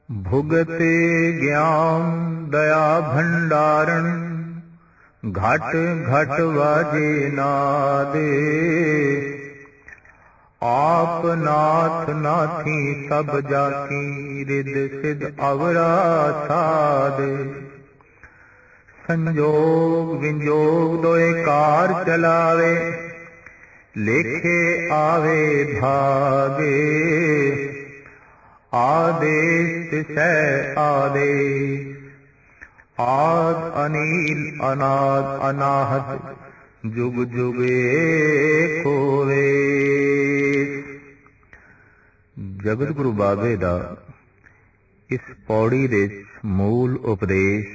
भुगत ज्ञान दया भंडारण घट घट वाजे नादे। आप नाथ नाथी सब जाकी रिद सिद अवरा साध। संजोग विंजोग दोए कार चलावे लेखे आवे भागे। आदेश तिसै आदेश आद अनील अनाद अनाहत जुग जुग ਏਕ ਹੋਵੇ। ਜਗਤ ਗੁਰੂ ਬਾਬੇ ਦਾ ਇਸ ਪੌੜੀ ਦੇ ਮੂਲ ਉਪਦੇਸ਼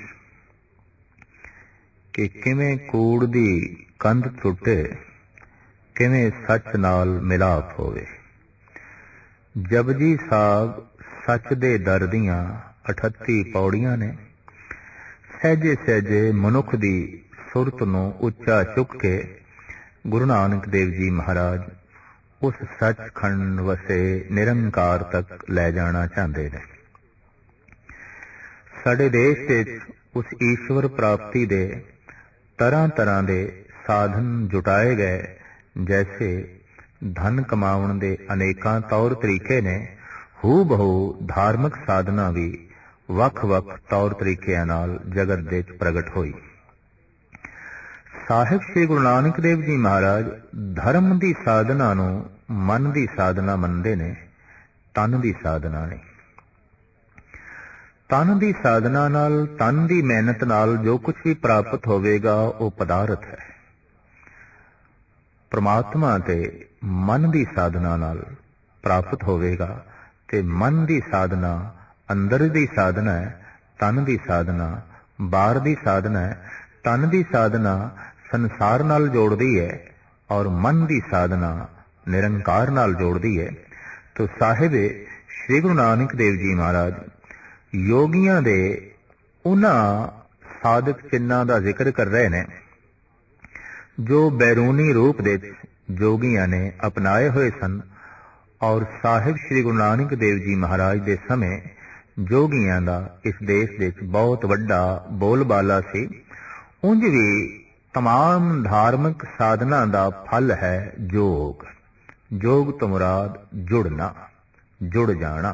ਕਿ ਕਿਵੇਂ ਕੂੜ ਦੀ ਕੰਧ ਟੁੱਟੇ, ਕਿਵੇਂ ਸੱਚ ਨਾਲ ਮਿਲਾਪ ਹੋਵੇ। ਜਪਜੀ ਸਾਹਿਬ ਸੱਚ ਦੇ ਦਰ ਦੀਆਂ 38 ਪੌੜੀਆਂ ਨੇ। ਸਹਿਜੇ ਸਹਿਜੇ ਮਨੁੱਖ ਦੀ ਸੁਰਤ ਨੂੰ ਉੱਚਾ ਚੁੱਕ ਕੇ ਗੁਰੂ ਨਾਨਕ ਦੇਵ ਜੀ ਮਹਾਰਾਜ ਉਸ ਸੱਚਖੰਡ ਵਸੇ ਨਿਰੰਕਾਰ ਤੱਕ ਲੈ ਜਾਣਾ ਚਾਹੁੰਦੇ ਨੇ। ਸਾਡੇ ਦੇਸ਼ ਵਿੱਚ ਉਸ ਈਸ਼ਵਰ ਪ੍ਰਾਪਤੀ ਦੇ ਤਰ੍ਹਾਂ ਤਰ੍ਹਾਂ ਦੇ ਸਾਧਨ ਜੁਟਾਏ ਗਏ। ਜੈਸੇ ਧਨ ਕਮਾਉਣ ਦੇ ਅਨੇਕਾਂ ਤੌਰ ਤਰੀਕੇ ਨੇ, ਹੂ ਬਹੂ ਧਾਰਮਿਕ ਸਾਧਨਾ ਵੀ ਵੱਖ-ਵੱਖ ਤੌਰ ਤਰੀਕਿਆਂ ਨਾਲ ਜਗਤ ਦੇ ਵਿੱਚ ਪ੍ਰਗਟ ਹੋਈ। ਸਾਹਿਬ ਸ੍ਰੀ ਗੁਰੂ ਨਾਨਕ ਦੇਵ ਜੀ ਮਹਾਰਾਜ ਧਰਮ ਦੀ ਸਾਧਨਾ ਨੂੰ ਮਨ ਦੀ ਸਾਧਨਾ ਮੰਨਦੇ ਨੇ, ਤਨ ਦੀ ਸਾਧਨਾ ਨਹੀਂ। ਤਨ ਦੀ ਸਾਧਨਾ ਨਾਲ, ਤਨ ਦੀ ਮਿਹਨਤ ਨਾਲ ਜੋ ਕੁਝ ਵੀ ਪ੍ਰਾਪਤ ਹੋਵੇਗਾ ਉਹ ਪਦਾਰਥ ਹੈ। ਪ੍ਰਮਾਤਮਾ ਤੇ ਮਨ ਦੀ ਸਾਧਨਾ ਨਾਲ ਪ੍ਰਾਪਤ ਹੋਵੇਗਾ ਤੇ ਮਨ ਦੀ ਸਾਧਨਾ ਅੰਦਰ ਦੀ ਸਾਧਨਾ ਹੈ, ਤਨ ਦੀ ਸਾਧਨਾ ਬਾਹਰ ਦੀ ਸਾਧਨਾ ਹੈ। ਤਨ ਦੀ ਸਾਧਨਾ ਸੰਸਾਰ ਨਾਲ ਜੋੜਦੀ ਹੈ ਔਰ ਮਨ ਦੀ ਸਾਧਨਾ ਨਿਰੰਕਾਰ ਨਾਲ ਜੋੜਦੀ ਹੈ। ਤੋ ਸਾਹਿਬ ਸ੍ਰੀ ਗੁਰੂ ਨਾਨਕ ਦੇਵ ਜੀ ਮਹਾਰਾਜ ਯੋਗੀਆਂ ਦੇ ਉਹਨਾਂ ਸਾਧਕ ਚਿੰਨ੍ਹਾਂ ਦਾ ਜ਼ਿਕਰ ਕਰ ਰਹੇ ਨੇ ਜੋ ਬੈਰੂਨੀ ਰੂਪ ਦੇ ਜੋਗੀਆਂ ਨੇ ਅਪਣਾਏ ਹੋਏ ਸਨ। ਔਰ ਸਾਹਿਬ ਸ੍ਰੀ ਗੁਰੂ ਨਾਨਕ ਦੇਵ ਜੀ ਮਹਾਰਾਜ ਦੇ ਸਮੇਂ ਜੋਗੀਆਂ ਦਾ ਇਸ ਦੇਸ਼ ਵਿੱਚ ਬਹੁਤ ਵੱਡਾ ਬੋਲਬਾਲਾ ਸੀ। ਉਂਝ ਵੀ तमाम धार्मिक साधना ਦਾ फल है जोग। जोग तो मुराद जुड़ना, जुड़ जाना।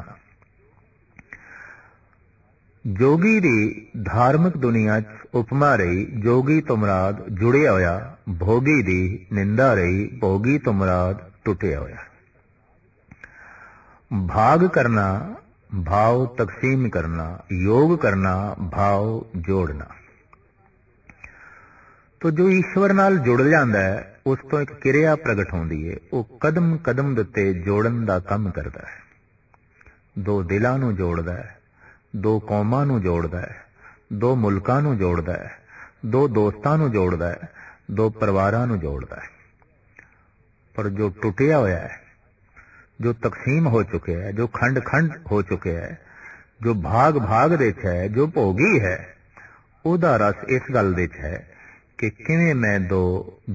जोगी दी धार्मिक दुनिया च उपमा रही जोगी तो मुराद जुड़िया होया, भोगी दी निंदा रही भोगी तो मुराद टुटिया होया। भाग करना भाव तकसीम करना, योग करना भाव जोड़ना। तो जो ईश्वर नाल जुड़ जाता है उस तो एक क्रिया प्रगट होती है। वो कदम कदम दे उत्ते जोड़न दा काम करता है। दो दिलां नूं जोड़दा है, दो कौमां नूं जोड़दा है, दो मुल्कां नूं जोड़दा है, दो दोस्तां नूं जोड़दा है, दो परिवारां नूं जोड़दा है। पर जो टुटिया होया है, जो तकसीम हो चुके है, जो खंड खंड हो चुके है, जो भाग भाग दे है, जो भोगी है, उहदा रस इस गल दे है कि किवें मैं दो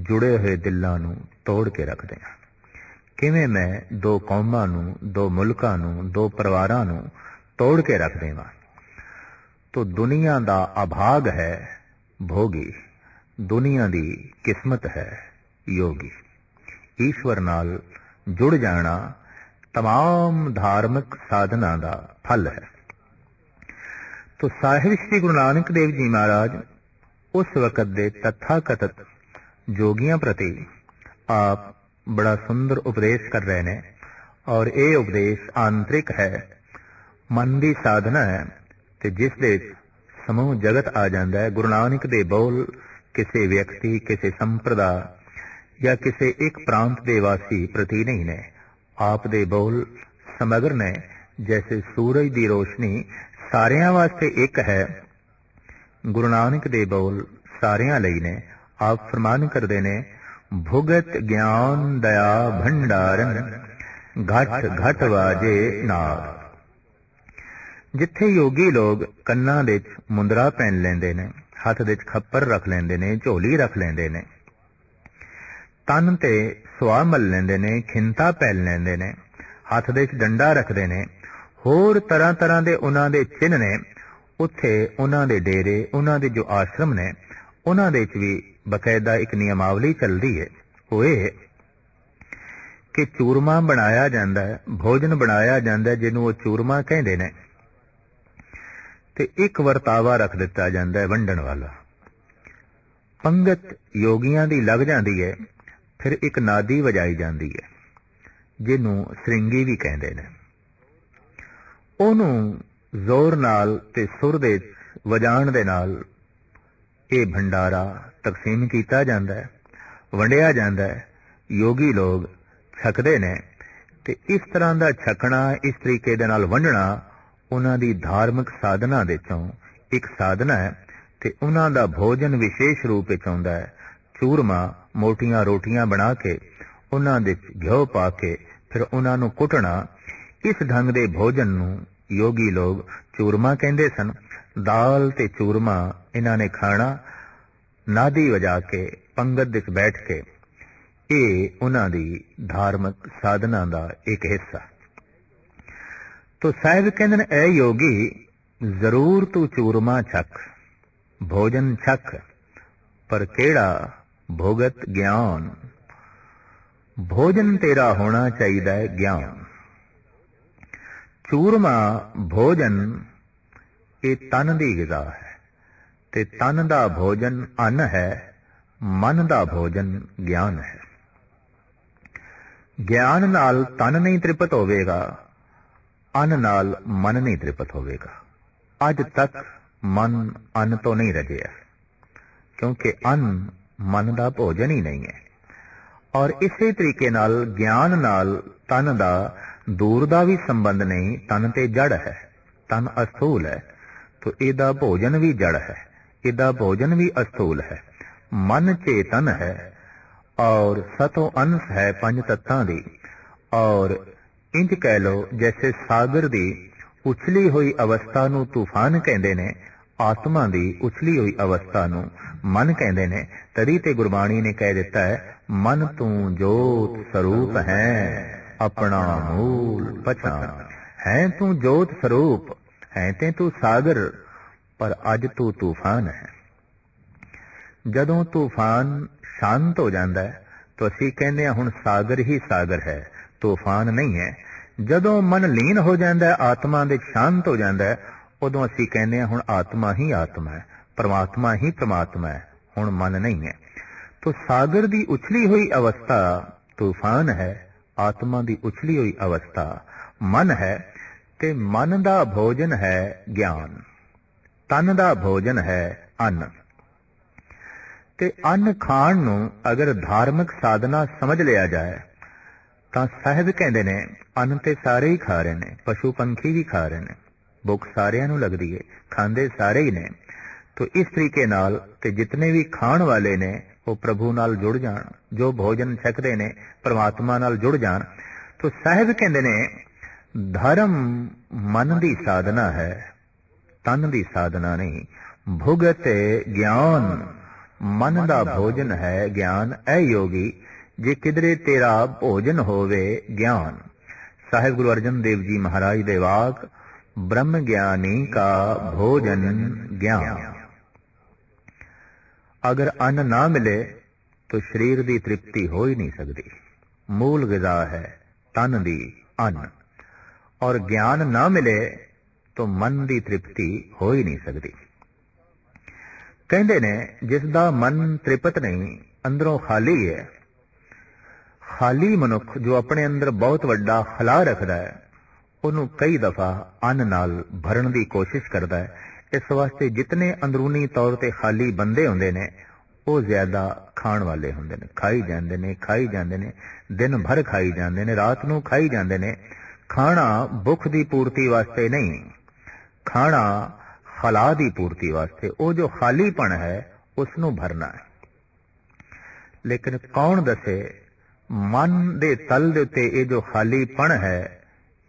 जुड़े हुए दिलों नूं तोड़ के रख दियां, किवें मैं दो कौमां नूं, दो मुल्कां नूं, दो परिवारां नूं तोड़ के रख देवां। तो दुनिया दा अभाग है भोगी, दुनिया दी किस्मत है योगी। ईश्वर नाल जुड़ जाना तमाम धार्मिक साधना दा फल है। तो साहिब श्री गुरु नानक देव जी महाराज उस वक़्त दे तथाकथित जोगियां प्रति आप बड़ा सुंदर उपदेश कर रहे हैं। और ये उपदेश आंतरिक है, मन की साधना है ते जिस दे समूह जगत आ जाता है। गुरु नानक दे बोल किसी व्यक्ति, किसी संप्रदाय या किसी एक प्रांत दे वासी प्रति नहीं ने। आप दे बोल समग्र ने। जैसे सूरज की रोशनी सारियां वास्ते एक है, गुरु नानक दे बोल सारियां लई ने। आप फरमान करदे ने भुगत ज्ञान दया भंडारन घट घट वाजे नाद। जिथे योगी लोग कन्ना दे मुंदरा पहन लेंदे ने, हथ दे खप्पर रख लेंदे ने, झोली रख लेंदे ने, तन ते सुआ मल लेंदे ने, खिंता पहन लेंदे ने, हथ दे डंडा रखदे ने, होर तरह तरह के उन्होंने चिन्ह ने। उत्थे उन्होंने डेरे, उन्होंने जो आश्रम ने, उन्होंने भी बकायदा एक नियमावली चलती है। वो ये कि चूरमा बनाया जाता है, भोजन बनाया जाता है जिन्हों वो चूरमा कहते हैं, ते एक वर्तावा रख दिता जाता है वंडन वाला। पंगत योगियां दी लग जाती है, फिर एक नादी वजाई जाती है जिन्हों सरिंगी भी कहते हैं। ओनू जोर नाल ते सुर दे वजाण दे नाल ये भंडारा तकसीम किया जाता है, वंडिया जाता है। योगी लोग छकते ने, ते इस तरह का छकना, इस तरीके दे नाल वंडना उन्हां दी धार्मिक साधना दे चों एक साधना है। ते उन्हां दा भोजन विशेष रूप विच आउंदा है। चूरमा मोटियां रोटियां बना के उन्हां दे घिओ पा के फिर उन्हां नूं कुटना, इस ढंग दे भोजन नूं योगी लोग चूरमा कहंदे सन। दाल ते चूरमा इन्हां ने खाना नादी वजा के पंगत विच बैठ के, ये उन्हां दी धार्मिक साधना दा एक हिस्सा। तो साहिब कहंदे ने, ऐ योगी जरूर तू चूरमा छक, भोजन छक, पर केड़ा भोगत ज्ञान। भोजन तेरा होना चाहिए ज्ञान। चूरमा भोजन ये तन दी गिज़ा है, ते तन दा भोजन अन्न है, मन दा भोजन ज्ञान है। ज्ञान नाल तन नहीं तृप्त होवेगा, अन्न नाल मन नहीं तृप्त होवेगा। अज तक मन अन्न तो नहीं रजिया, क्योंकि अन्न मन दा भोजन ही नहीं है। और इसे तरीके नाल ज्ञान नाल तन दा दूर दा भी संबंध नहीं। तन ते जड़ है, तन अस्थूल है, तो इहदा भोजन भी जड़ है, इहदा भोजन भी अस्थूल है। मन चेतन है और सतो अंश है पंज तत्तां दी। और इंज कह लो जैसे सागर दी उछली हुई अवस्था नूं तूफान कहंदे ने, आत्मा दी उछली हुई अवस्था नूं मन कहंदे ने। तदी ते गुरबाणी ने कह दिता है, मन तू जोत स्वरूप है अपना मूल पहचान। है तू जोत स्वरूप, है ते तू सागर, पर अज तू तूफान है। जदों तूफान शांत हो जाता है तो असी कहने हुण सागर ही सागर है, तूफान नहीं है। जदों मन लीन हो जाता है, आत्मा दे शांत हो जाता है, उदों असी कहने हुण आत्मा ही आत्मा है, परमात्मा ही परमात्मा है, हुण मन नहीं है। तो सागर दी उछली हुई अवस्था तूफान है, आत्मा दी उछली हुई अवस्था मन है। ते मन दा भोजन है ज्ञान, तन दा भोजन है अन्न। ते अन्न खाण नूं अगर धार्मिक साधना समझ लिया जाए तां साहिब कहंदे ने, अन्न ते सारे ही खा रहे ने, पशु पंखी भी खा रहे ने, भुख सारिਆਂ ਨੂੰ लगदी है, खांदे सारे ही ने। तो इस तरीके नाल ते जितने भी खाण वाले ने वो प्रभु नाल जुड़ जाण, जो भोजन छकदे ने परमात्मा नाल जुड़ जाण। तो साहिब कहंदे ने, धर्म मन दी साधना है, तन दी साधना नहीं। भुगत ज्ञान, मन दा भोजन है ज्ञान। ऐ योगी जे किधरे तेरा भोजन होवे ज्ञान। साहिब गुरु अर्जन देव जी महाराज दे वाक, ब्रह्म ज्ञानी का भोजन ज्ञान। अगर अन्न ना मिले तो शरीर की तृप्ति हो ही नहीं सकती। मूल गिज़ा है तन दी अन्न, और ज्ञान ना मिले तो मन की तृप्ति हो ही नहीं सकती। कहते ने, जिसदा मन तृप्त नहीं, अंदरों खाली है। खाली मनुख जो अपने अंदर बहुत वड्डा खला रखता है, उन्होंने कई दफा अन्न नाल भरन की कोशिश करता है। इस वास्ते जितने अंदरूनी तौर पर खाली बंदे होंदे ने, वो ज्यादा खाण वाले होंदे ने, खाई जांदे ने, खाई जांदे ने, दिन भर खाई जांदे ने, रात नूं खाई जांदे ने। खाना भुख की पूर्ति वास्ते नहीं, खाना खला की पूर्ति वास्ते। वो जो खालीपन है उसनों भरना है। लेकिन कौन दसे मन दे तल दे उत्ते ये जो खालीपन है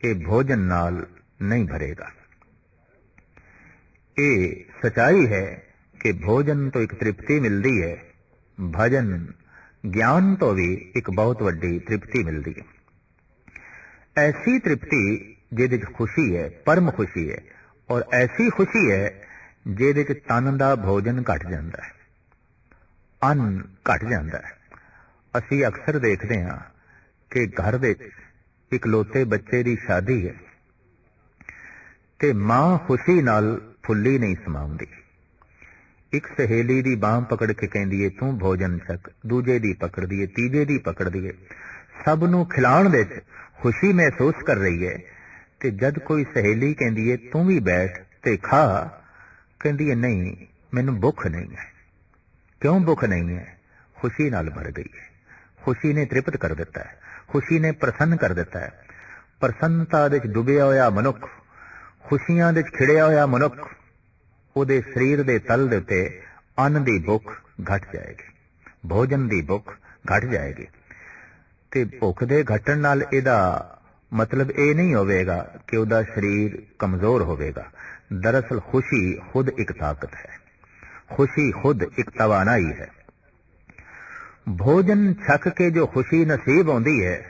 ये भोजन नाल नहीं भरेगा। ये सच्चाई है कि भोजन तो एक तृप्ति मिलती है, भजन ज्ञान तो भी एक बहुत वड्डी तृप्ति मिलती है। ऐसी तृप्ति ਜਿਹਦੇ 'ਚ ਖੁਸ਼ੀ ਹੈ, ਪਰਮ ਖੁਸ਼ੀ ਹੈ, ਔਰ ਐਸੀ ਖੁਸ਼ੀ ਹੈ ਜਿਹਦੇ 'ਚ ਤਨ ਦਾ ਭੋਜਨ ਘਟ ਜਾਂਦਾ ਹੈ, ਅੰਨ ਘਟ ਜਾਂਦਾ ਹੈ। ਅਸੀਂ ਅਕਸਰ ਦੇਖਦੇ ਹਾਂ ਕਿ ਘਰ ਵਿੱਚ ਇਕਲੌਤੇ ਬੱਚੇ ਦੀ ਸ਼ਾਦੀ ਹੈ ਤੇ ਮਾਂ ਖੁਸ਼ੀ ਨਾਲ ਫੁੱਲੀ ਨਹੀਂ ਸਮਾਉਂਦੀ। ਇੱਕ ਸਹੇਲੀ ਦੀ ਬਾਂਹ ਪਕੜ ਕੇ ਕਹਿੰਦੀ ਏ ਤੂੰ ਭੋਜਨ ਛਕ, ਦੂਜੇ ਦੀ ਪਕੜਦੀ ਏ, ਤੀਜੇ ਦੀ ਪਕੜਦੀ ਏ, ਸਭ ਨੂੰ ਖਿਲਾਉਣ ਵਿੱਚ ਖੁਸ਼ੀ ਮਹਿਸੂਸ ਕਰ ਰਹੀ ਹੈ। ਤੇ ਜਦ ਕੋਈ ਸਹੇਲੀ ਕਹਿੰਦੀ ਏ ਤੂੰ ਵੀ ਬੈਠ ਤੇ ਖਾ, ਕਹਿੰਦੀ ਏ ਨਹੀਂ ਮੈਨੂੰ ਭੁੱਖ ਨਹੀਂ ਹੈ। ਕਿਉਂ ਭੁੱਖ ਨਹੀਂ ਹੈ? ਖੁਸ਼ੀ ਨਾਲ ਭਰ ਗਈ ਹੈ, ਖੁਸ਼ੀ ਨੇ ਤ੍ਰਿਪਤ ਕਰ ਦਿੱਤਾ ਹੈ, ਖੁਸ਼ੀ ਨੇ ਪ੍ਰਸੰਨ ਕਰ ਦਿੱਤਾ ਹੈ। ਪ੍ਰਸੰਨਤਾ ਵਿੱਚ ਡੁੱਬਿਆ ਹੋਇਆ ਮਨੁੱਖ, ਖੁਸ਼ੀਆਂ ਵਿੱਚ ਖਿੜਿਆ ਹੋਇਆ ਮਨੁੱਖ, ਉਹਦੇ ਸਰੀਰ ਦੇ ਤਲ ਦੇ ਉੱਤੇ ਅੰਨ ਦੀ ਭੁੱਖ ਘਟ ਜਾਏਗੀ, ਭੋਜਨ ਦੀ ਭੁੱਖ ਘਟ ਜਾਏਗੀ। ਤੇ ਭੁੱਖ ਦੇ ਘਟਣ ਨਾਲ ਇਹਦਾ ਮਤਲਬ ਇਹ ਨਹੀਂ ਹੋਵੇਗਾ ਕਿ ਉਹਦਾ ਸਰੀਰ ਕਮਜ਼ੋਰ ਹੋਵੇਗਾ। ਦਰਅਸਲ ਖੁਸ਼ੀ ਖੁਦ ਇੱਕ ਤਾਕਤ ਹੈ, ਖੁਸ਼ੀ ਖੁਦ ਇੱਕ ਤਵਾਨਾਈ ਹੈ। ਭੋਜਨ ਛਕ ਕੇ ਜੋ ਖੁਸ਼ੀ ਨਸੀਬ ਆਉਂਦੀ ਹੈ,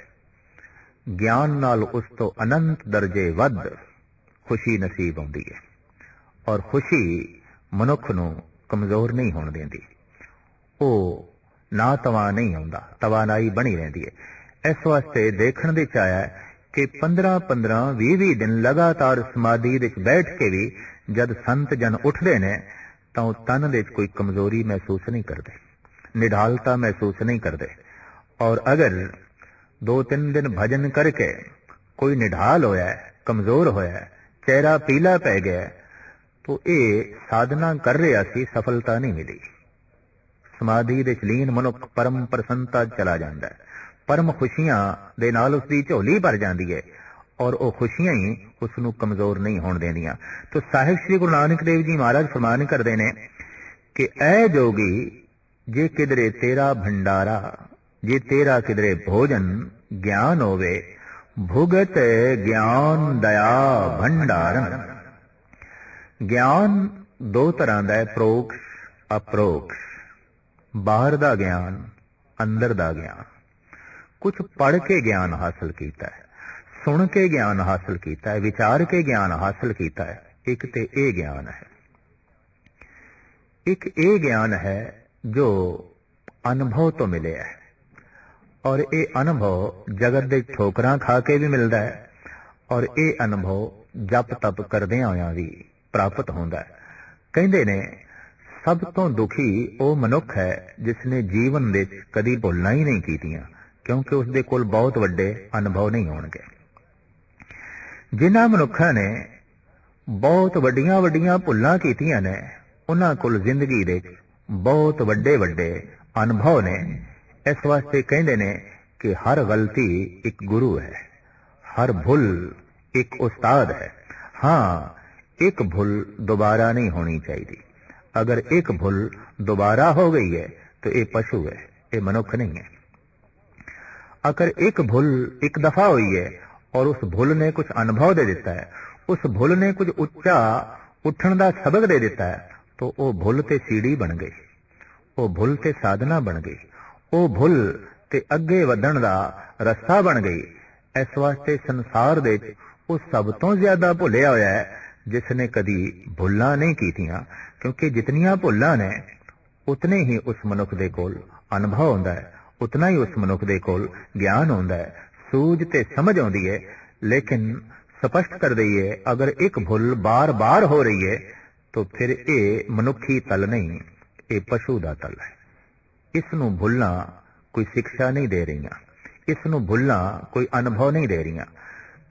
ਗਿਆਨ ਨਾਲ ਉਸ ਤੋਂ ਅਨੰਤ ਦਰਜੇ ਵੱਧ ਖੁਸ਼ੀ ਨਸੀਬ ਆਉਂਦੀ ਹੈ। ਔਰ ਖੁਸ਼ੀ ਮਨੁੱਖ ਨੂੰ ਕਮਜ਼ੋਰ ਨਹੀਂ ਹੋਣ ਦਿੰਦੀ, ਉਹ ਨਾ ਤਵਾ ਨਹੀਂ ਆਉਂਦਾ, ਤਵਾਨਾਈ ਬਣੀ ਰਹਿੰਦੀ ਹੈ। ਇਸ ਵਾਸਤੇ ਦੇਖਣ ਦੇ ਚ ਆਇਆ ਕਿ 15-15, 20-20 ਦਿਨ ਲਗਾਤਾਰ ਸਮਾਧੀ ਵਿੱਚ ਬੈਠ ਕੇ ਵੀ ਜਦ ਸੰਤ ਜਨ ਉੱਠਦੇ ਨੇ ਤਾਂ ਉਹ ਤਨ ਵਿੱਚ ਕੋਈ ਕਮਜ਼ੋਰੀ ਮਹਿਸੂਸ ਨਹੀਂ ਕਰਦੇ, ਨਿਢਾਲਤਾ ਮਹਿਸੂਸ ਨਹੀਂ ਕਰਦੇ। ਔਰ ਅਗਰ 2-3 ਦਿਨ ਭਜਨ ਕਰਕੇ ਕੋਈ ਨਿਢਾਲ ਹੋਇਆ, ਕਮਜ਼ੋਰ ਹੋਇਆ, ਚਿਹਰਾ ਪੀਲਾ ਪੈ ਗਿਆ, तो ਇਹ ਸਾਧਨਾ ਕਰ ਰਿਹਾ ਸੀ, ਸਫਲਤਾ ਨਹੀਂ ਮਿਲੀ। ਸਮਾਧੀ ਦੇ ਲੀਨ ਮਨੁੱਖ ਪਰਮ ਪ੍ਰਸੰਨਤਾ ਚਲਾ ਜਾਂਦਾ ਹੈ, ਪਰਮ ਖੁਸ਼ੀਆਂ ਦੇ ਨਾਲ ਉਸਦੀ ਝੋਲੀ ਭਰ ਜਾਂਦੀ ਹੈ ਔਰ ਉਹ ਖੁਸ਼ੀਆਂ ਹੀ ਉਸ ਨੂੰ ਕਮਜ਼ੋਰ ਨਹੀਂ ਹੋਣ ਦੇਣੀਆਂ। तो ਸਾਹਿਬ ਸ੍ਰੀ ਗੁਰੂ ਨਾਨਕ ਦੇਵ ਜੀ ਮਹਾਰਾਜ ਫਰਮਾਨ ਕਰਦੇ ਨੇ ਕਿ ਐ ਜੋਗੀ ਜੇ ਕਿਧਰੇ ਤੇਰਾ ਭੰਡਾਰਾ, ਜੇ ਤੇਰਾ ਕਿਧਰੇ ਭੋਜਨ ਗਿਆਨ ਹੋਵੇ, ਭੁਗਤ ਗਿਆਨ ਦਇਆ ਭੰਡਾਰਨ। ਗਿਆਨ ਦੋ ਤਰ੍ਹਾਂ ਦਾ ਹੈ, ਪ੍ਰੋਕਸ਼ ਅਪਰੋਕਸ਼। ਬਾਹਰ ਦਾ ਗਿਆਨ, ਅੰਦਰ ਦਾ ਗਿਆਨ। ਕੁਝ ਪੜ੍ਹ ਕੇ ਗਿਆਨ ਹਾਸਲ ਕੀਤਾ ਹੈ, ਸੁਣ ਕੇ ਗਿਆਨ ਹਾਸਲ ਕੀਤਾ ਹੈ, ਵਿਚਾਰ ਕੇ ਗਿਆਨ ਹਾਸਲ ਕੀਤਾ ਹੈ। ਇੱਕ ਤੇ ਇਹ ਗਿਆਨ ਹੈ, ਇੱਕ ਇਹ ਗਿਆਨ ਹੈ ਜੋ ਅਨੁਭਵ ਤੋਂ ਮਿਲਿਆ ਹੈ। ਔਰ ਇਹ ਅਨੁਭਵ ਜਗਤ ਦੇ ਠੋਕਰਾਂ ਖਾ ਕੇ ਵੀ ਮਿਲਦਾ ਹੈ ਔਰ ਇਹ ਅਨੁਭਵ ਜਪ ਤਪ ਕਰਦਿਆਂ ਹੋਇਆਂ ਵੀ ਪ੍ਰਾਪਤ ਹੁੰਦਾ ਹੈ। ਕਹਿੰਦੇ ਨੇ ਸਭ ਤੋਂ ਦੁਖੀ ਉਹ ਮਨੁੱਖ ਹੈ ਜਿਸ ਨੇ ਜੀਵਨ ਵਿੱਚ ਕਦੀ ਭੁੱਲਾਂ ਹੀ ਨਹੀਂ ਕੀਤੀਆਂ, ਕਿਉਂਕਿ ਉਸਦੇ ਕੋਲ ਬਹੁਤ ਵੱਡੇ ਅਨੁਭਵ ਨਹੀਂ ਹੋਣਗੇ। ਜਿਨ੍ਹਾਂ ਮਨੁੱਖਾਂ ਨੇ ਬਹੁਤ ਵੱਡੀਆਂ ਵੱਡੀਆਂ ਭੁੱਲਾਂ ਕੀਤੀਆਂ ਨੇ, ਉਹਨਾਂ ਕੋਲ ਜ਼ਿੰਦਗੀ ਦੇ ਬਹੁਤ ਵੱਡੇ ਵੱਡੇ ਅਨੁਭਵ ਨੇ। ਇਸ ਵਾਸਤੇ ਕਹਿੰਦੇ ਨੇ ਕਿ ਹਰ ਗਲਤੀ ਇੱਕ ਗੁਰੂ ਹੈ, ਹਰ ਭੁੱਲ ਇੱਕ ਉਸਤਾਦ ਹੈ। ਹਾਂ, एक भूल दोबारा नहीं होनी चाहिए। अगर एक भूल दोबारा हो गई है तो ये पशु है, ये मनुष्य नहीं है। अगर एक भूल एक दफा हुई है और उस भूल ने कुछ अनुभव दे देता है, उस भूल ने कुछ उच्चा उठण दा सबक दे देता है, तो वो भूल ते सीढ़ी बन गई, वो भूल ते साधना बन गई, वो भूल ते अगे वधण दा रस्ता बन गई। इस वास्ते संसार दे वो सब तो ज्यादा भुलिया होया है जिसने कदी भुल्लां नहीं कीतियां, क्योंकि जितनियां भुल्लां ने उतने ही उस मनुख दे कोल अनुभव होंदा है, उतना ही उस मनुख दे कोल ज्ञान होंदा है, सूझ ते समझ आउंदी है। लेकिन स्पष्ट कर दईए, अगर एक भुल बार बार हो रही है तो फिर ये मनुखी तल नहीं, ये पशु दा तल है। इस नूं भुल्लां कोई शिक्षा नहीं दे रहीआं, इस नूं भुल्लां कोई अनुभव नहीं दे रहीआं।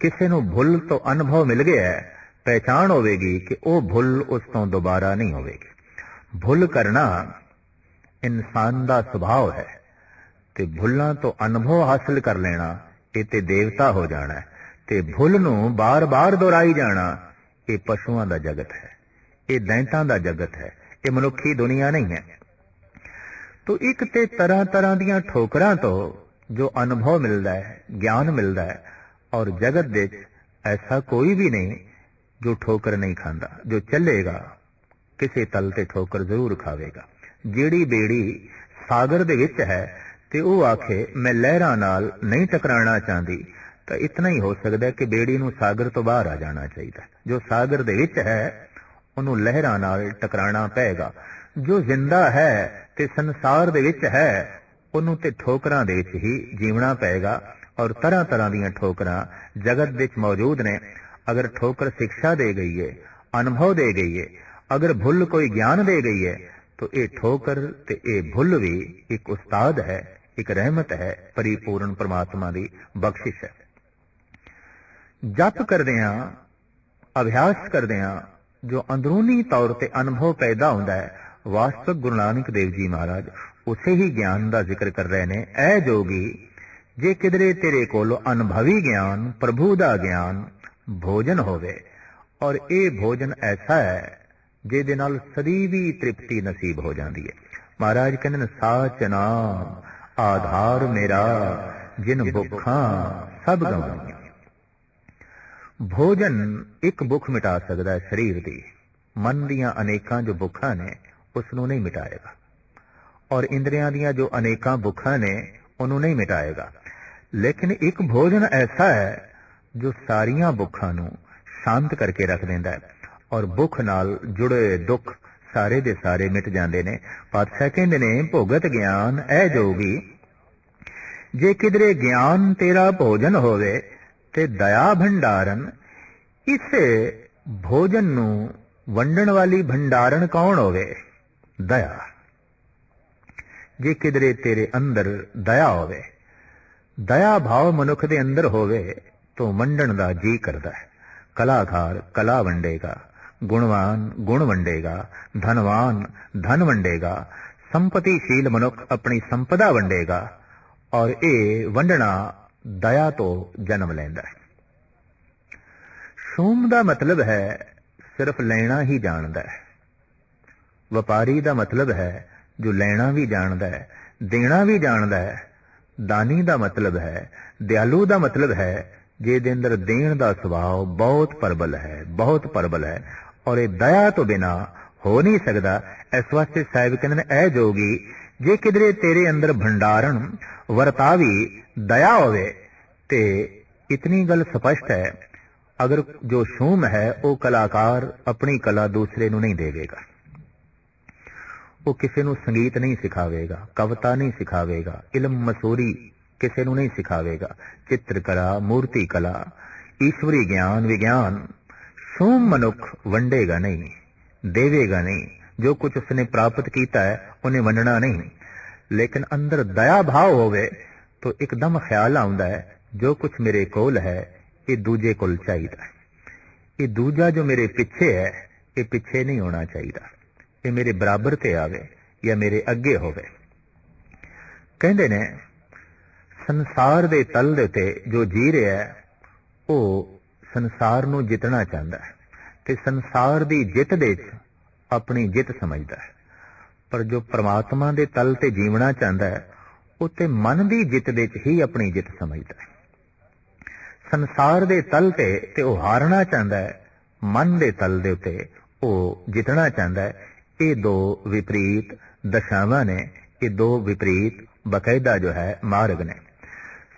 किसी नूं भुल तो अनुभव मिल गया है, पहचान होवेगी कि वो भुल उस तो दोबारा नहीं होवेगी। भुल करना इंसान दा स्वभाव है, ते भुल्लां तो अनुभव हासिल कर लेना ये ते देवता हो जाना है, ते भुल नूं बार बार दोहराई जाना ये पशुआं दा जगत है, ये दैंतां दा जगत है, ये मनुखी दुनिया नहीं है। तो एक ते तरह तरह दियां ठोकरां तो जो अनुभव मिलता है, ज्ञान मिलता है, और जगत दे ऐसा कोई भी नहीं जो ठोकर नहीं खांदा। जो चलेगा किसी तल ते ठोकर जरूर खावेगा। ਜਿਹੜੀ बेड़ी सागर दे विच है ते ਉਹ आखे मैं लहरां नाल नहीं टकराना चाहती, ਤਾਂ ਇਤਨਾ ਹੀ ਹੋ ਸਕਦਾ ਕਿ ਬੇੜੀ ਨੂੰ ਸਾਗਰ ਤੋਂ ਬਾਹਰ ਆ ਜਾਣਾ ਚਾਹੀਦਾ। ਜੋ ਸਾਗਰ ਦੇ ਵਿੱਚ ਹੈ ਉਹਨੂੰ ਲਹਿਰਾਂ ਨਾਲ ਟਕਰਾਣਾ ਪਏਗਾ। ਜੋ ਜ਼ਿੰਦਾ ਹੈ ਤੇ ਸੰਸਾਰ ਦੇ ਵਿੱਚ ਹੈ ਉਹਨੂੰ ਤੇ ਠੋਕਰਾਂ ਦੇ ਵਿੱਚ ਹੀ ਜੀਵਣਾ ਪਏਗਾ। ਔਰ ਤਰ੍ਹਾਂ ਤਰ੍ਹਾਂ ਦੀਆਂ ਠੋਕਰਾਂ ਜਗਤ ਵਿੱਚ ਮੌਜੂਦ ਨੇ। ਅਗਰ ਠੋਕਰ ਸਿੱਖਿਆ ਦੇ ਗਈ ਹੈ, ਅਨੁਭਵ ਦੇ ਗਈ ਹੈ, ਅਗਰ ਭੁੱਲ ਕੋਈ ਗਿਆਨ ਦੇ ਗਈ ਹੈ, तो ये ठोकर ते ये भुल भी एक उस्ताद है, एक रहमत है, परिपूर्ण परमात्मा की बख्शिश है। जप करदियां, अभ्यास करदियां जो अंदरूनी तौर ते अनुभव पैदा होता है, वास्तविक गुरु नानक देव जी महाराज उसे ही ज्ञान का जिक्र कर रहे ने। ऐ जोगी जे किधरे तेरे कोल अनुभवी ज्ञान, प्रभु का ज्ञान भोजन होवे, और ये भोजन ऐसा है ਜਿਹਦੇ ਨਾਲ ਸਦੀਵੀ ਤ੍ਰਿਪਤੀ ਨਸੀਬ ਹੋ ਜਾਂਦੀ ਹੈ। ਮਹਾਰਾਜ ਕਹਿੰਦੇ ਨੇ ਸਾਚ ਨਾਮ ਆਧਾਰ ਮੇਰਾ ਜਿਨ ਭੁੱਖਾਂ ਸਭ ਗਵਾਈਆਂ। ਭੋਜਨ ਇੱਕ ਭੁੱਖ ਮਿਟਾ ਸਕਦਾ ਹੈ ਸਰੀਰ ਦੀ, ਮਨ ਦੀਆਂ ਅਨੇਕਾਂ ਜੋ ਭੁੱਖਾਂ ਨੇ ਉਸ ਨੂੰ ਨਹੀਂ ਮਿਟਾਏਗਾ, ਔਰ ਇੰਦਰੀਆਂ ਦੀਆਂ ਜੋ ਅਨੇਕਾਂ ਭੁੱਖਾਂ ਨੇ ਉਹਨੂੰ ਨਹੀਂ ਮਿਟਾਏਗਾ। ਲੇਕਿਨ ਇੱਕ ਭੋਜਨ ਐਸਾ ਹੈ ਜੋ ਸਾਰੀਆਂ ਭੁੱਖਾਂ ਨੂੰ ਸ਼ਾਂਤ ਕਰਕੇ ਰੱਖ ਦਿੰਦਾ ਹੈ, और भुख नाल जुड़े दुख सारे दे सारे मिट जाते ने। पातशाह कहंदे ने भोगत ज्ञान ऐ जोगी जे किधरे ज्ञान तेरा भोजन होवे ते दया भंडारन। इस भोजन नू वंडन वाली भंडारण कौन होवे? दया। जे किधरे तेरे अंदर दया होवे, दया भाव मनुख दे अंदर होवे तो वंडन दा जी करदा है। कलाकार कला वंडेगा, गुणवान गुण वंडेगा, धनवान धन वंडेगा, संपत्तिशील मनुख अपनी संपदा वंडेगा, और ये वंडना दया तो जन्म लैंदा है। शूम का मतलब है सिर्फ लेना ही जानदा है। व्यापारी का मतलब है जो लेना भी जानदा है, देना भी जानदा है। दानी का मतलब है, दयालु का मतलब है ਜਿਹਦੇ ਅੰਦਰ ਦੇਣ ਦਾ ਸੁਭਾਅ ਬਹੁਤ ਪ੍ਰਬਲ ਹੈ, ਬਹੁਤ ਪ੍ਰਬਲ ਹੈ, ਔਰ ਇਹ ਦਇਆ ਤੋਂ ਬਿਨਾ ਹੋ ਨਹੀਂ ਸਕਦਾ। ਇਸ ਵਾਸਤੇ ਸਾਹਿਬ ਕਹਿੰਦੇ ਨੇ ਐ ਜੋਗੀ ਜੇ ਕਿਧਰੇ ਤੇਰੇ ਅੰਦਰ ਭੰਡਾਰਨ ਵਰਤਾਵੀ ਦਇਆ ਹੋਵੇ ਤੇ ਇਤਨੀ ਗੱਲ ਸਪਸ਼ਟ ਹੈ, ਅਗਰ ਜੋ ਸ਼ੂਮ ਹੈ ਉਹ ਕਲਾਕਾਰ ਆਪਣੀ ਕਲਾ ਦੂਸਰੇ ਨੂੰ ਨਹੀਂ ਦੇਵੇਗਾ, ਉਹ ਕਿਸੇ ਨੂੰ ਸੰਗੀਤ ਨਹੀਂ ਸਿਖਾਵੇਗਾ, ਕਵਿਤਾ ਨਹੀਂ ਸਿਖਾਵੇਗਾ, ਇਲਮ ਮਸੂਰੀ किसी को नहीं सिखावेगा, चित्रकला मूर्ति कला ईश्वरी ज्ञान विज्ञान शूम मनुख वंडेगा नहीं, देवेगा नहीं। जो कुछ उसने प्राप्त किया है उन्हें वंडना नहीं। लेकिन अंदर दया भाव होवे तो एकदम ख्याल आता है जो कुछ मेरे कोल है ये दूजे कोल चाहिए, ये दूजा जो मेरे पीछे है ये पीछे नहीं होना चाहिए, ये मेरे बराबर ते आवे या मेरे अगे होवे। कहते ने संसार दे तल दे ते जो जी रहा है वो संसार नू जितना चाहता है ते संसार दी जित दे अपनी जित समझदा है, पर जो परमात्मा दे तल ते जीवना चाहता है वो ते मन दी जित दे ही अपनी जित समझदा है। संसार दे तल ते वो हारना चाहता है, मन दे तल दे उते वो जितना चाहता है। ये दो विपरीत दशावां ने, ये दो विपरीत बकायदा जो है मार्ग ने।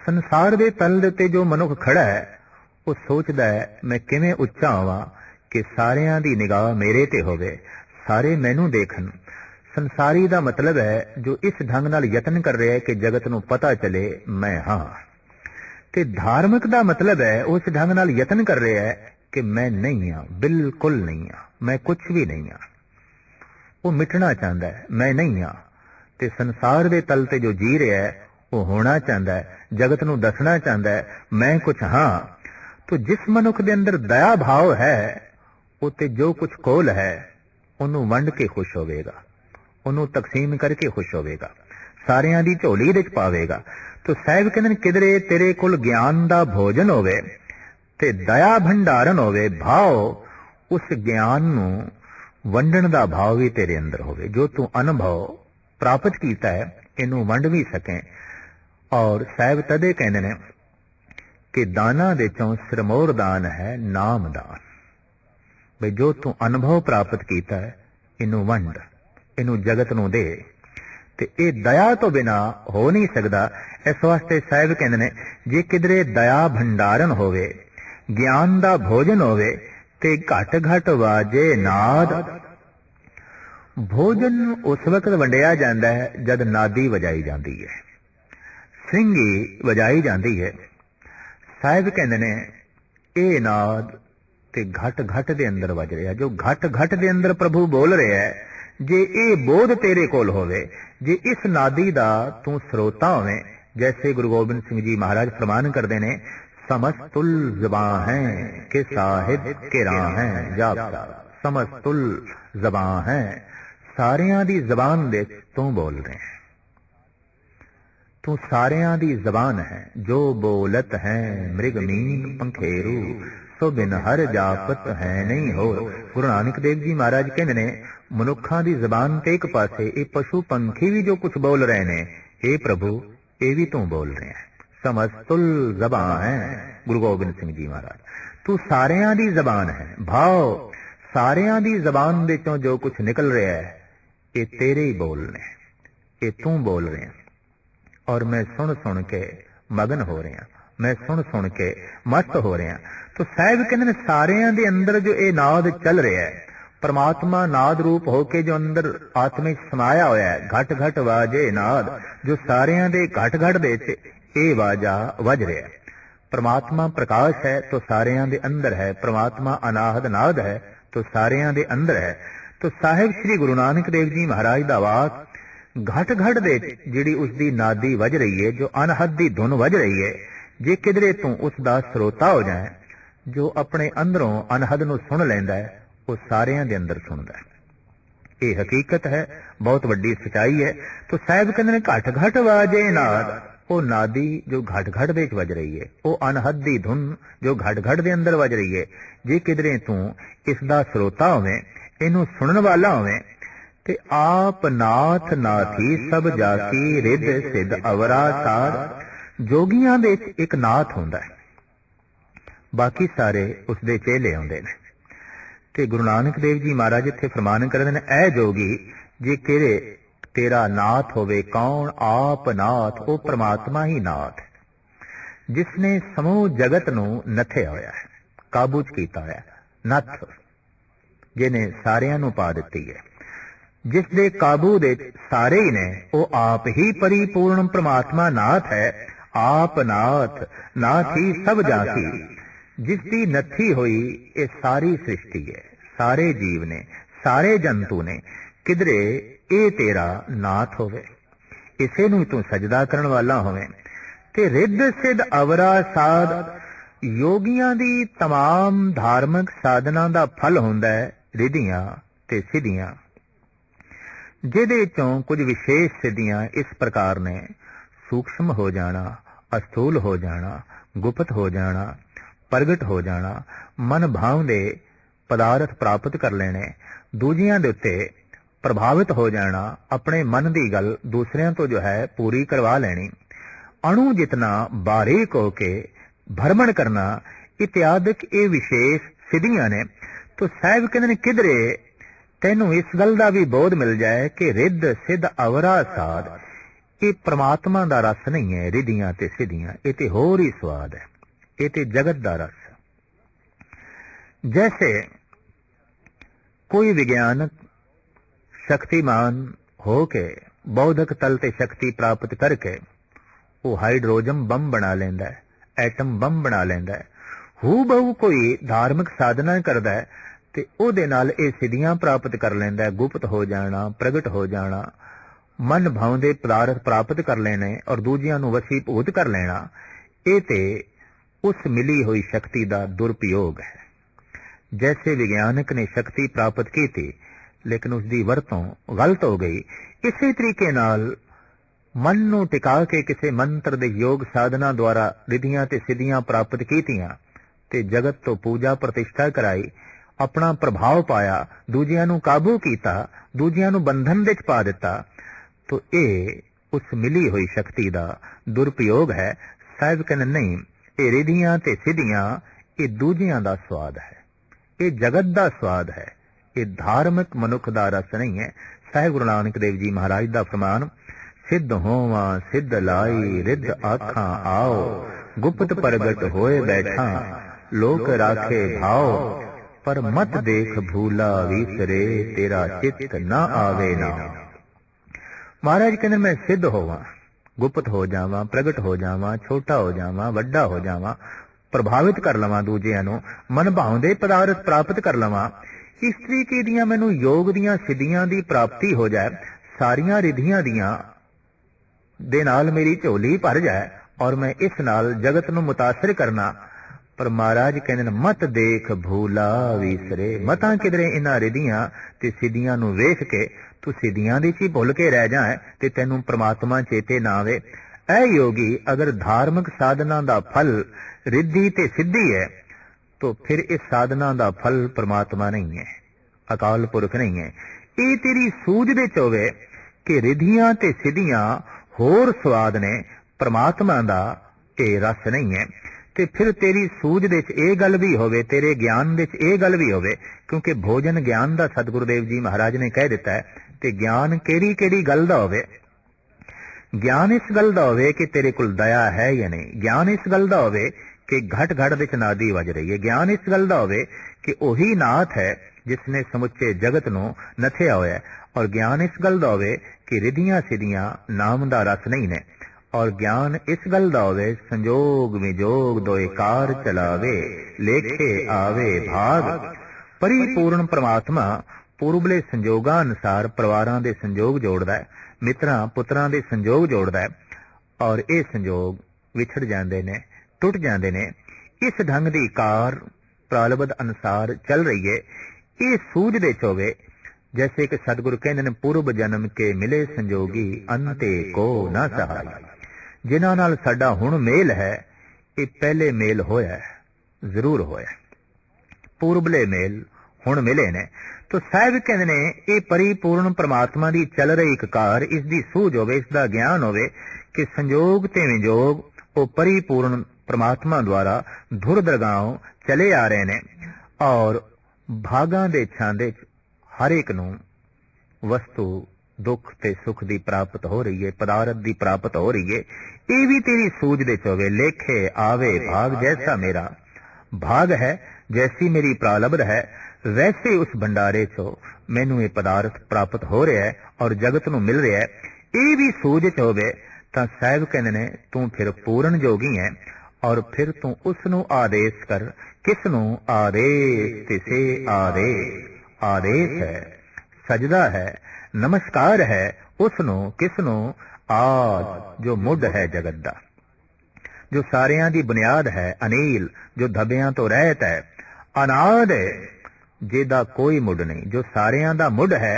संसार दे तल दे जो मनुख खड़ा है वो सोचता है मैं किवें उच्चा होवां कि सारियां दी निगाह मेरे ते होवे, सारे मैनू देखन। संसारी दा मतलब है जो इस ढंग नाल यतन कर रहा है कि जगत नू पता चले मैं हाँ, ते धार्मिक दा मतलब है उस ढंग नाल यतन कर रहा है कि मैं नहीं हाँ, बिल्कुल नहीं हाँ, मैं कुछ भी नहीं हाँ। वो मिटना चाहता है, मैं नहीं हाँ। ते संसार दे तल ते जो जी रहा है वो होना चाहता है, जगत नू दसना चाहता है मैं कुछ हाँ। तो जिस मनुख दे अंदर दया भाव है उते जो कुछ कोल है उन्हों वंड के खुश होवेगा, उन्हों तकसीम करके खुश होवेगा, सारियां दी झोली विच पावेगा। तो साहिब कहंदे किधरे तेरे कोल ज्ञान दा भोजन होवे ते दया भंडारण होवे, भाव उस ज्ञान नू वंडण दा भाव भी तेरे अंदर होवे। जो तू अनुभव प्राप्त कीता है इनू वंड भी सके। और साहिब तदे कहते ने कि दाना दे चों सिरमौर दान है नाम दान। भाई जो तू अनुभव प्राप्त किया है इनू वंड, इनू जगत नू दे। ਤੇ ਇਹ ਦਇਆ ਤੋਂ ਬਿਨਾ ਹੋ ਨਹੀਂ ਸਕਦਾ। ਇਸ ਵਾਸਤੇ ਸਾਹਿਬ ਕਹਿੰਦੇ ਨੇ ਜੇ ਕਿਧਰੇ ਦਇਆ ਭੰਡਾਰਨ ਹੋਵੇ, ਗਿਆਨ ਦਾ ਭੋਜਨ ਹੋਵੇ ਤੇ ਘਟ ਘਟ ਵਾਜੇ ਨਾਦ। ਭੋਜਨ ਉਸ ਵਕਤ ਵੰਡਿਆ ਜਾਂਦਾ ਹੈ ਜਦ ਨਾਦੀ ਵਜਾਈ ਜਾਂਦੀ ਹੈ, ਸਿੰਘੀ ਵਜਾਈ ਜਾਂਦੀ ਹੈ। ਸਾਹਿਬ ਕਹਿੰਦੇ ਨੇ ਇਹ ਨਾਦ ਤੇ ਘਟ ਘਟ ਦੇ ਅੰਦਰ ਵੱਜ ਰਿਹਾ, ਜੋ ਘਟ ਘਟ ਦੇ ਅੰਦਰ ਪ੍ਰਭੂ ਬੋਲ ਰਿਹਾ ਹੈ। ਜੇ ਇਹ ਬੋਧ ਤੇਰੇ ਕੋਲ ਹੋਵੇ, ਜੇ ਇਸ ਨਾਦੀ ਦਾ ਤੂੰ ਸਰੋਤਾ ਹੋਵੇਂ, ਜੈਸੇ ਗੁਰੂ ਗੋਬਿੰਦ ਸਿੰਘ ਜੀ ਮਹਾਰਾਜ ਫਰਮਾਨ ਕਰਦੇ ਨੇ ਸਮਸਤੁਲ ਜ਼ਬਾਂ ਹੈ ਕਿ ਸਾਹਿਬ ਕੇ ਰਾਹ ਹੈ ਜਾਪਦਾ। ਸਮਸਤੁਲ ਜ਼ਬਾਂ ਹੈ, ਸਾਰਿਆਂ ਦੀ ਜ਼ਬਾਨ ਦੇ ਤੂੰ ਬੋਲ ਰਹੇ ਹੈ, ਤੂੰ ਸਾਰਿਆਂ ਦੀ ਜ਼ਬਾਨ ਹੈ। ਜੋ ਬੋਲਤ ਹੈ ਮ੍ਰਿਗ ਮੀਨ ਪੰਖੇਰੂ, ਸੋ ਬਿਨ ਹਰ ਜਾਪਤ ਹੈ ਨਹੀਂ ਹੋਰ। ਗੁਰੂ ਨਾਨਕ ਦੇਵ ਜੀ ਮਹਾਰਾਜ ਕਹਿੰਦੇ ਨੇ ਮਨੁੱਖਾਂ ਦੀ ਜ਼ਬਾਨ ਤੇ ਇੱਕ ਪਾਸੇ, ਇਹ ਪਸ਼ੂ ਪੰਖੀ ਵੀ ਜੋ ਕੁਝ ਬੋਲ ਰਹੇ ਨੇ, ਇਹ ਪ੍ਰਭੂ ਇਹ ਵੀ ਤੂੰ ਬੋਲ ਰਿਹਾ ਹੈ। ਸਮਸਤੁਲ ਜ਼ਬਾਨ ਹੈ ਗੁਰੂ ਗੋਬਿੰਦ ਸਿੰਘ ਜੀ ਮਹਾਰਾਜ, ਤੂੰ ਸਾਰਿਆਂ ਦੀ ਜ਼ਬਾਨ ਹੈ। ਭਾਵ ਸਾਰਿਆਂ ਦੀ ਜ਼ਬਾਨ ਦੇ ਚੋਂ ਜੋ ਕੁਝ ਨਿਕਲ ਰਿਹਾ ਹੈ ਇਹ ਤੇਰੇ ਹੀ ਬੋਲ ਨੇ, ਇਹ ਤੂੰ ਬੋਲ ਰਿਹਾ। ਔਰ ਮੈਂ ਸੁਣ ਸੁਣ ਕੇ ਮਗਨ ਹੋ ਰਿਹਾ, ਮੈਂ ਸੁਣ ਸੁਣ ਕੇ ਮਸਤ ਹੋ ਰਿਹਾ। तो साहिब कहते ने सारियां दे अंदर जो ये नाद चल रहा है, परमात्मा नाद रूप होके जो अंदर आत्मा समाया होया है, घट घट वाजे नाद, जो सारियां दे घट घट दे ये वाजा वज रहा है। परमात्मा प्रकाश है तो सारियां दे अंदर है, परमात्मा अनाहद नाद है तो सारियां दे अंदर है। तो साहिब श्री गुरु नानक देव जी महाराज दा वाक घट घट दे जिहड़ी उसदी नादी वज रही है, जो अनहद दी धुन वज रही है, जे किधरे तू उसदा श्रोता हो जाए, जो अपने अंदरों अनहद नूं सुन लैंदा है, वो सारियां दे अंदर सुनदा है। ये हकीकत है, बहुत वड्डी सच्चाई है। तो साहिब कहंदे ने घट घट वाजे नाद, वो नादी जो घट घट दे वज रही है, वो अनहद दी धुन जो घट घट दे अंदर वज रही है, जे किधरे तू इसदा श्रोता होवे, इनू सुनन वाला होवे, ते आप नाथ नाथी सब जाकी रिद सिद्ध अवरा सार। जोगियां दे एक नाथ हुंदा है, बाकी सारे उसदे चेले आउंदे ने। ते गुरु नानक देव जी महाराज इत्थे फरमान करदे ने, ऐ जोगी जे किरे तेरा नाथ होवे, कौन? आप नाथ, ओ परमात्मा ही नाथ, जिसने समूह जगत नूं नथया होया है, काबू च कीता होया, नथ जिन्हें सारियां नूं पा दित्ती है, जिस दे काबू दे सारे ही ने, ओ आप ही परिपूर्ण परमात्मा नाथ है। आप नाथ, नाथ ही सब जाकी, जिसकी नथी हुई ये सारी सृष्टि है, सारे जीव ने, सारे जंतु ने, किधरे ये तेरा नाथ होवे, इसे नूं तू सजदा करन वाला होवे। ते रिद्ध सिद्ध अवरा साध, योगियां दी तमाम धार्मिक साधना दा फल हुंदा है रिद्धियां ते सिद्धियां, जिहदे चों कुछ विशेष सिद्धियां इस प्रकार ने, सूक्ष्म हो जाना, अस्थूल हो जाना, गुप्त हो जाना, प्रगट हो जाना, मन भाव दे पदार्थ प्राप्त कर लेने, दूजियां दे उत्ते प्रभावित हो जाना, अपने मन दी गल दूसरियां तो जो है पूरी करवा लेनी, अणु जितना बारीक होके भ्रमण करना, इत्यादिक ये विशेष सिद्धियां ने। तो साहिब कहते ने किधरे तैनू इस गल दा भी बोध मिल जाए कि रिद्ध सिद्ध अवरा साध, ये परमात्मा दा रस नहीं है। रिद्धियां ते सिद्धियां ये ते होर ही स्वाद है, ये ते जगत दा रस। जैसे कोई विज्ञानक शक्तिमान होके बौद्धिक तल ते शक्ति प्राप्त करके वो हाइड्रोजन बम बना लेंदा है, एटम बम बना लेंदा है, हू बहु कोई धार्मिक साधना करदा है ते ओदे नाल ये सिद्धियां प्राप्त कर लेंदा है, गुप्त हो जाना, प्रगट हो जाना, मन भावदे पदार्थ प्राप्त कर लेने और दूजियां नूं वसीभूत कर लेना, ये ते उस मिली हुई शक्ति का दुरुपयोग है। जैसे विज्ञानक ने शक्ति प्राप्त की थी लेकिन उसकी वरतों गलत हो गई, इसी तरीके नाल मन नूं टिका के किसी मंत्र दे योग साधना द्वारा रिद्धियां ते सिद्धियां प्राप्त कीतियां ते जगत तो पूजा प्रतिष्ठा कराई, अपना प्रभाव पाया, दूजियां नूं काबू कीता, दूजियां नूं बंधन दे पा दिता, तो ये उस मिली हुई शक्ति का दुरुपयोग है। साहिब कहने नहीं, ये रिद्धियां ते सिद्धियां ये दूजियां दा स्वाद है, ये जगत दा स्वाद है, ये धार्मिक मनुख दा रस नहीं है। साहिब गुरु नानक देव जी महाराज दा फरमान, सिद्ध होवा सिद्ध लाई रिद्ध आखा आओ, गुप्त प्रगट होए बैठा लोक राखे भाव, पर मत देख भूला विसरे तेरा चित्त ना आवे ना। महाराज कहते मैं सिद्ध होवा, गुप्त हो जावा, प्रगट हो जावा, छोटा हो जावा, वड्डा हो जावा, प्रभावित कर लवां दूजिਆਂ ਨੂੰ, मन भाउंदे पदार्थ प्राप्त कर लवां, इस तरीके ਦੀਆਂ ਮੈਨੂੰ योग ਦੀਆਂ ਸਿੱਧੀਆਂ ਦੀ ਪ੍ਰਾਪਤੀ ਹੋ ਜਾਏ, ਸਾਰੀਆਂ ਰਿਧੀਆਂ ਦੀਆਂ ਦੇ ਨਾਲ ਮੇਰੀ ਝੋਲੀ ਭਰ ਜਾਏ ਔਰ ਮੈਂ ਇਸ ਨਾਲ ਜਗਤ ਨੂੰ ਮੁਤਾਸਰ ਕਰਨਾ। ਪਰ ਮਹਾਰਾਜ ਕਹਿੰਦੇ ਨੇ ਮਤ ਦੇਖ ਭੂਲਾ ਵਿਸਰੇ, ਮਤਾਂ ਕਿਧਰੇ ਇਹਨਾਂ ਰਿਧੀਆਂ ਤੇ ਸਿੱਧੀਆਂ ਨੂੰ ਵੇਖ ਕੇ ਤੂੰ ਸਿੱਧੀਆਂ ਦੇ ਚ ਹੀ ਭੁੱਲ ਕੇ ਰਹਿ ਜਾਏ ਤੇ ਤੈਨੂੰ ਪ੍ਰਮਾਤਮਾ ਚੇਤੇ ਨਾ ਆਵੇ। ਐ ਯੋਗੀ ਅਗਰ ਧਾਰਮਿਕ ਸਾਧਨਾ ਦਾ ਫਲ ਰਿੱਧੀ ਤੇ ਸਿੱਧੀ ਹੈ तो फिर इस साधना का फल परमात्मा नहीं है, अकाल पुरख नहीं है। ये तेरी सूझ दे होवे कि रिधियां ते सिद्धियां होर स्वाद ने, परमात्मा दा ये रस नहीं है। ते फिर तेरी सूझ दे ये गल भी होवे, तेरे ज्ञान दे ये गल भी होवे, क्योंकि भोजन ज्ञान दा सतगुरुदेव जी महाराज ने कह दिता है। ते ज्ञान केड़ी केड़ी गल दा होवे, ज्ञान इस गल दा होवे कि तेरे कोल दया है या नहीं, ज्ञान इस गल दा होवे कि घट घट विच नादी वज रही है, ज्ञान इस गल दा होवे कि ओही नाथ है जिसने समुचे जगत नूं नथया होया है, और ज्ञान इस गल दा होवे कि रिधियां सिद्धियां नाम दा रस नहीं ने, और ज्ञान इस गल दा होवे संजोग विजोग दोए कार चलावे लेखे आवे भाग। परिपूर्ण परमात्मा पूर्वले संजोगां अनुसार परिवारां दे संजोग जोड़दा है, मित्रां पुत्रां दे संजोग जोड़दा है, और ये संजोग विछड़ जांदे ने, टुट जाते ने। इस ढंग की कार प्रारब्ध अनुसार चल रही है। ये सूझ दे होवे जैसे कि सतगुरु कहते हैं पूर्व जन्म के मिले संजोगी अंते को ना सहाय। जिन्हां नाल साडा हुण मेल है, ये पहले मेल होया है, जरूर होया, पूर्वले मेल हुण मिले ने। तो साहिब कहते ने ये परिपूर्ण परमात्मा की चल रही एक कार, इसकी सूझ होवे, इसका ज्ञान होवे कि संजोग ते विजोग वो परिपूर्ण परमात्मा द्वारा धुर दरगाहों चले आ रहे ने, और भागां दे छांदे हर एक नूं वस्तु दुख ते सुख दी प्राप्त हो रही है, पदार्थ दी प्राप्त हो रही है। ये भी तेरी सूझ दे होवे, लेखे आवे भाग जैसा मेरा भाग है, जैसी मेरी प्रारब्ध है, वैसे उस भंडारे चो मैनू ये पदार्थ प्राप्त हो रहा है और जगत नूं मिल रहा है। ये भी सूझ होवे तां साहिब कहंदे ने तू फिर पूर्ण जोगी है, और फिर तू उसनू आदेश कर। किसनू? आदेश तिसे आदेश, आदेश है, सजदा है, नमस्कार है उसनू। किसनू? आज जो मुड है जगत दा, जो सारियां दी बुनियाद है, अनील जो धबियां तो रहत है, अनाद है जिहदा कोई मुड नहीं, जो सारियां दा मुड है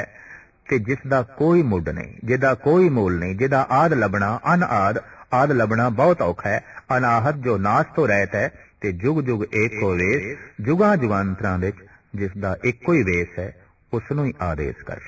ते जिसदा कोई मुड नहीं, जिहदा कोई मूल नहीं, जिहदा आद लबना अनआद, आद लबना बहुत औखा है, अनाहत जो नाश तो रहत है, ते जुग जुग एक को वेश, जुगां जुगांतरां विच जिसदा इक्को ही वेश है, उसनू ही आदेश कर।